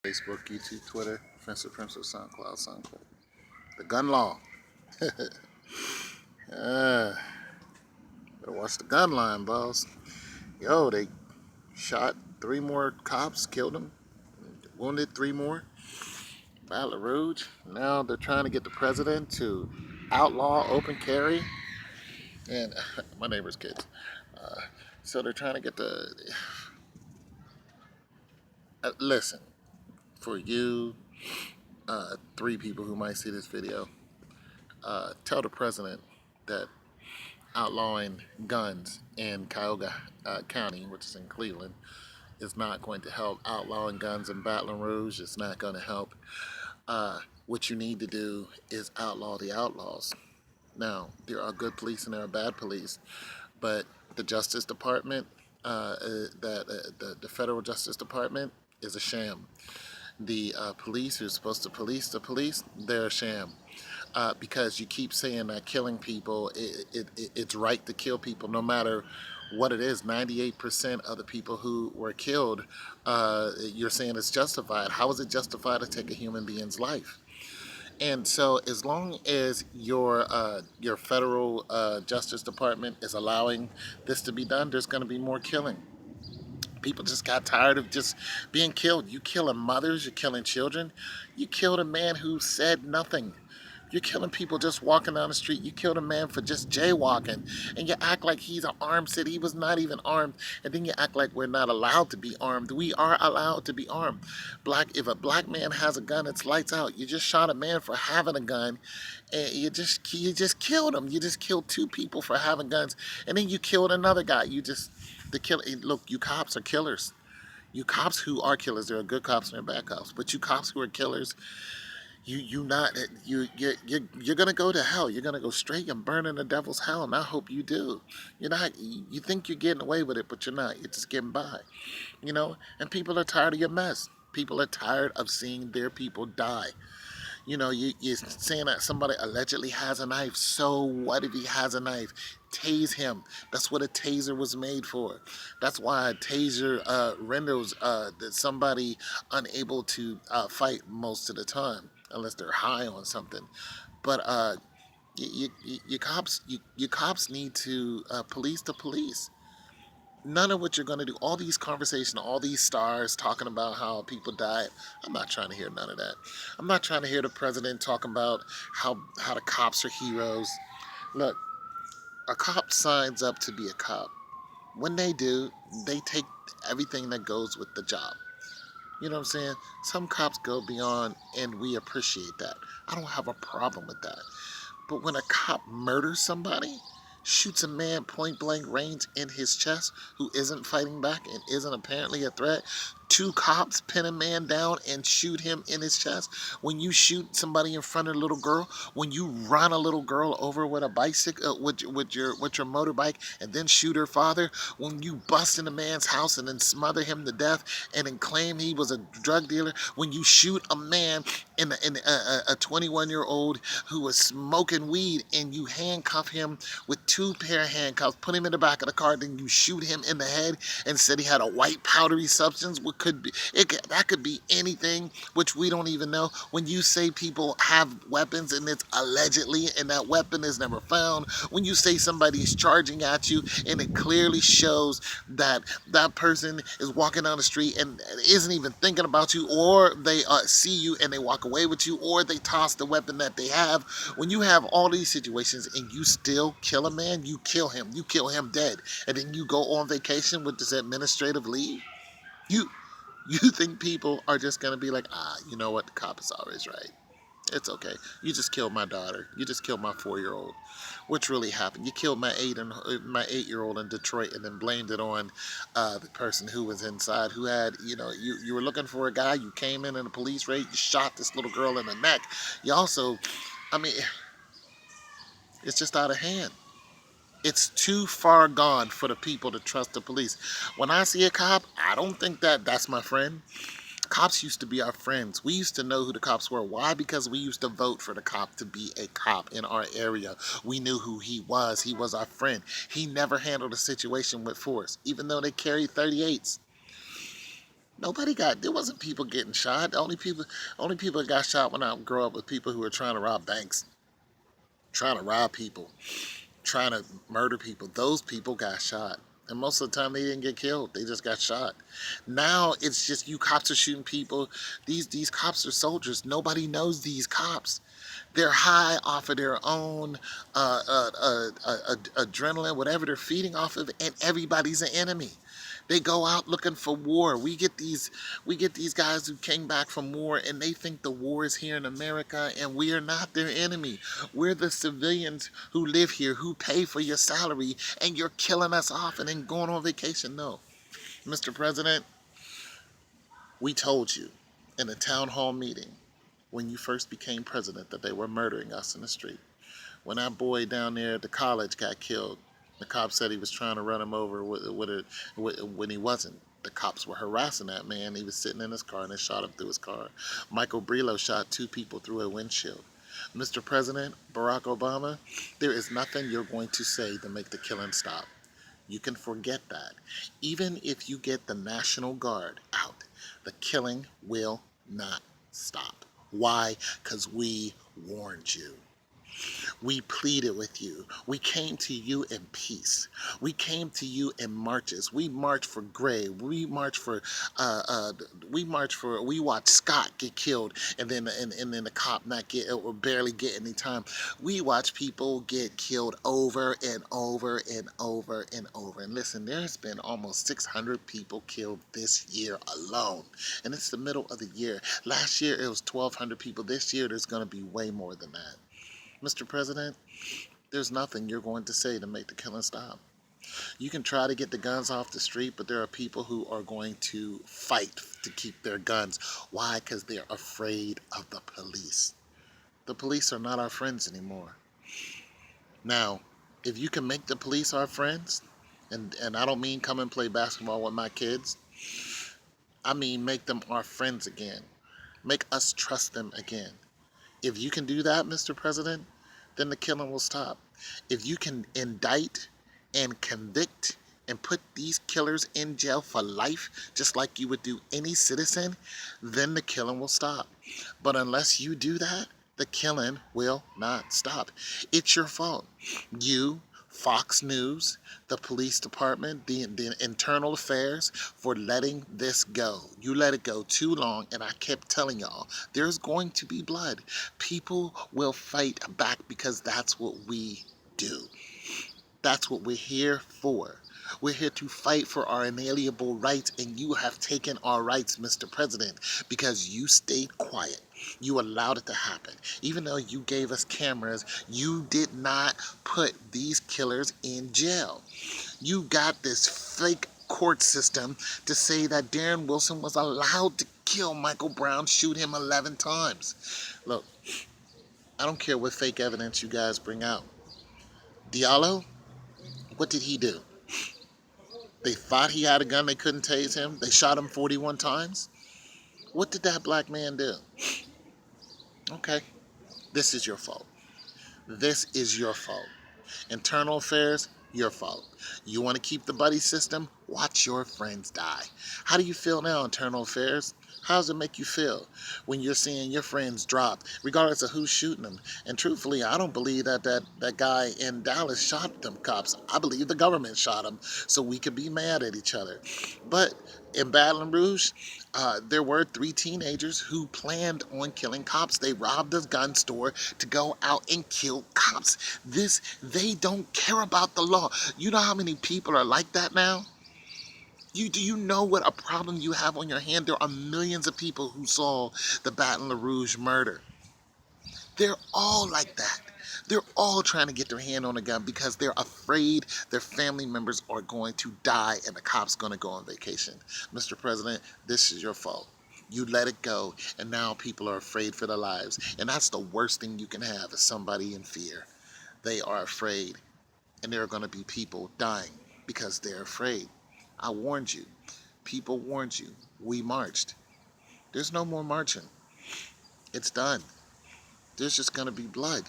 Facebook, YouTube, Twitter, Offensive Principal, SoundCloud. The gun law. uh, better watch the gun line, boss. Yo, they shot 3 more cops, killed them, wounded 3 more. Baton Rouge. Now they're trying to get the president to outlaw open carry. And my neighbor's kids. Uh, so they're trying to get the. Listen, for you, 3 people who might see this video, tell the president that outlawing guns in Cuyahoga County, which is in Cleveland, is not going to help. Outlawing guns in Baton Rouge is not going to help. What you need to do is outlaw the outlaws. Now, there are good police and there are bad police, but the Justice Department, the federal Justice Department, is a sham. The police who's supposed to police the police, they're a sham. Because you keep saying that killing people, it's right to kill people no matter what it is. 98% of the people who were killed, you're saying it's justified. How is it justified to take a human being's life? And so, as long as your federal Justice Department is allowing this to be done, there's going to be more killing. People just got tired of just being killed. You killing mothers, you're killing children. You killed a man who said nothing. You're killing people just walking down the street. You killed a man for just jaywalking. And you act like he's an armed city. He was not even armed. And then you act like we're not allowed to be armed. We are allowed to be armed. If a black man has a gun, it's lights out. You just shot a man for having a gun. And you just killed him. You just killed 2 people for having guns. And then you killed another guy. Look, you cops are killers. You cops who are killers, there are good cops and there are bad cops. But you cops who are killers, you're gonna go to hell. You're gonna go straight and burn in the devil's hell, and I hope you do. You're not. You think you're getting away with it, but you're not. You're just getting by. And people are tired of your mess. People are tired of seeing their people die. You're saying that somebody allegedly has a knife. So what if he has a knife? Tase him. That's what a taser was made for. That's why a taser renders somebody unable to fight most of the time, unless they're high on something. But you cops need to police the police. None of what you're going to do, all these conversations, all these stars talking about how people died, I'm not trying to hear none of that. I'm not trying to hear the president talking about how the cops are heroes. Look, a cop signs up to be a cop. When they do, they take everything that goes with the job. You know what I'm saying? Some cops go beyond, and we appreciate that. I don't have a problem with that. But when a cop murders somebody, shoots a man point blank range in his chest who isn't fighting back and isn't apparently a threat, 2 cops pin a man down and shoot him in his chest. When you shoot somebody in front of a little girl, when you run a little girl over with a bicycle, with your motorbike, and then shoot her father, when you bust in a man's house and then smother him to death and then claim he was a drug dealer, when you shoot a man in a 21-year-old who was smoking weed and you handcuff him with 2 pair of handcuffs, put him in the back of the car, then you shoot him in the head and said he had a white powdery substance. That could be anything, which we don't even know. When you say people have weapons and it's allegedly, and that weapon is never found. When you say somebody's charging at you and it clearly shows that that person is walking down the street and isn't even thinking about you, or they see you and they walk away with you, or they toss the weapon that they have. When you have all these situations and you still kill a man, you kill him dead, and then you go on vacation with this administrative leave. You think people are just going to be like, you know what, the cop is always right. It's okay. You just killed my daughter. You just killed my 4-year-old. What's really happened? You killed my 8-year-old in Detroit and then blamed it on the person who was inside, who had, you were looking for a guy. You came in a police raid. You shot this little girl in the neck. You also, I mean, it's just out of hand. It's too far gone for the people to trust the police. When I see a cop, I don't think that's my friend. Cops used to be our friends. We used to know who the cops were. Why? Because we used to vote for the cop to be a cop in our area. We knew who he was. He was our friend. He never handled a situation with force, even though they carried 38s. There wasn't people getting shot. Only people that got shot when I grew up was people who were trying to rob banks, trying to rob people, trying to murder people. Those people got shot. And most of the time they didn't get killed. They just got shot. Now it's just you cops are shooting people. These cops are soldiers. Nobody knows these cops. They're high off of their own adrenaline, whatever they're feeding off of, and everybody's an enemy. They go out looking for war. We get these guys who came back from war and they think the war is here in America and we are not their enemy. We're the civilians who live here, who pay for your salary, and you're killing us off and then going on vacation. No. Mr. President, we told you in a town hall meeting when you first became president that they were murdering us in the street. When that boy down there at the college got killed, the cop said he was trying to run him over when he wasn't. The cops were harassing that man. He was sitting in his car and they shot him through his car. Michael Brillo shot 2 people through a windshield. Mr. President, Barack Obama, there is nothing you're going to say to make the killing stop. You can forget that. Even if you get the National Guard out, the killing will not stop. Why? Because we warned you. We pleaded with you. We came to you in peace. We came to you in marches. We marched for Gray. We watched Scott get killed and then the cop not get or barely get any time. We watched people get killed over and over and over and over. And listen, there's been almost 600 people killed this year alone. And it's the middle of the year. Last year it was 1,200 people. This year there's going to be way more than that. Mr. President, there's nothing you're going to say to make the killing stop. You can try to get the guns off the street, but there are people who are going to fight to keep their guns. Why? Because they're afraid of the police. The police are not our friends anymore. Now, if you can make the police our friends, and I don't mean come and play basketball with my kids, I mean make them our friends again. Make us trust them again. If you can do that, Mr. President, then the killing will stop. If you can indict and convict and put these killers in jail for life, just like you would do any citizen, then the killing will stop. But unless you do that, the killing will not stop. It's your fault. You, Fox News, the police department, the internal affairs, for letting this go. You let it go too long, and I kept telling y'all, there's going to be blood. People will fight back because that's what we do. That's what we're here for. We're here to fight for our inalienable rights, and you have taken our rights, Mr. President, because you stayed quiet. You allowed it to happen. Even though you gave us cameras, you did not put these killers in jail. You got this fake court system to say that Darren Wilson was allowed to kill Michael Brown, shoot him 11 times. Look, I don't care what fake evidence you guys bring out. Diallo, what did he do? They thought he had a gun, they couldn't tase him. They shot him 41 times. What did that black man do? Okay, this is your fault. This is your fault. Internal affairs, your fault. You want to keep the buddy system? Watch your friends die. How do you feel now, internal affairs? How does it make you feel when you're seeing your friends drop, regardless of who's shooting them? And truthfully, I don't believe that guy in Dallas shot them cops. I believe the government shot him so we could be mad at each other. But in Baton Rouge, there were 3 teenagers who planned on killing cops. They robbed a gun store to go out and kill cops. They don't care about the law. You know how many people are like that now? Do you know what a problem you have on your hand? There are millions of people who saw the Baton Rouge murder. They're all like that. They're all trying to get their hand on a gun because they're afraid their family members are going to die and the cop's going to go on vacation. Mr. President, this is your fault. You let it go, and now people are afraid for their lives. And that's the worst thing you can have, is somebody in fear. They are afraid, and there are going to be people dying because they're afraid. I warned you. People warned you. We marched. There's no more marching. It's done. There's just going to be blood.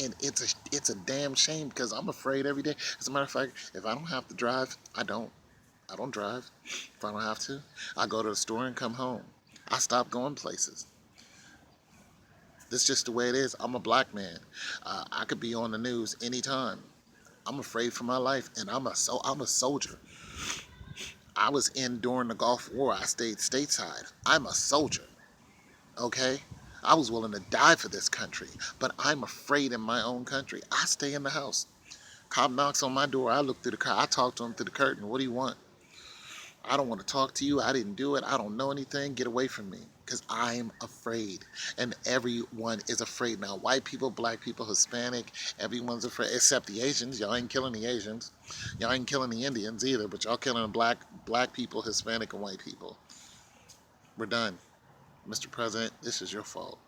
And it's a damn shame because I'm afraid every day. As a matter of fact, if I don't have to drive, I don't. I don't drive if I don't have to. I go to the store and come home. I stop going places. This is just the way it is. I'm a black man. I could be on the news anytime. I'm afraid for my life, and I'm a soldier. I was in during the Gulf War. I stayed stateside. I'm a soldier. Okay. I was willing to die for this country, but I'm afraid in my own country. I stay in the house. Cop knocks on my door. I look through the car. I talk to him through the curtain. What do you want? I don't want to talk to you. I didn't do it. I don't know anything. Get away from me. Because I'm afraid. And everyone is afraid now. White people, black people, Hispanic, everyone's afraid. Except the Asians. Y'all ain't killing the Asians. Y'all ain't killing the Indians either. But y'all killing the black people, Hispanic, and white people. We're done. Mr. President, this is your fault.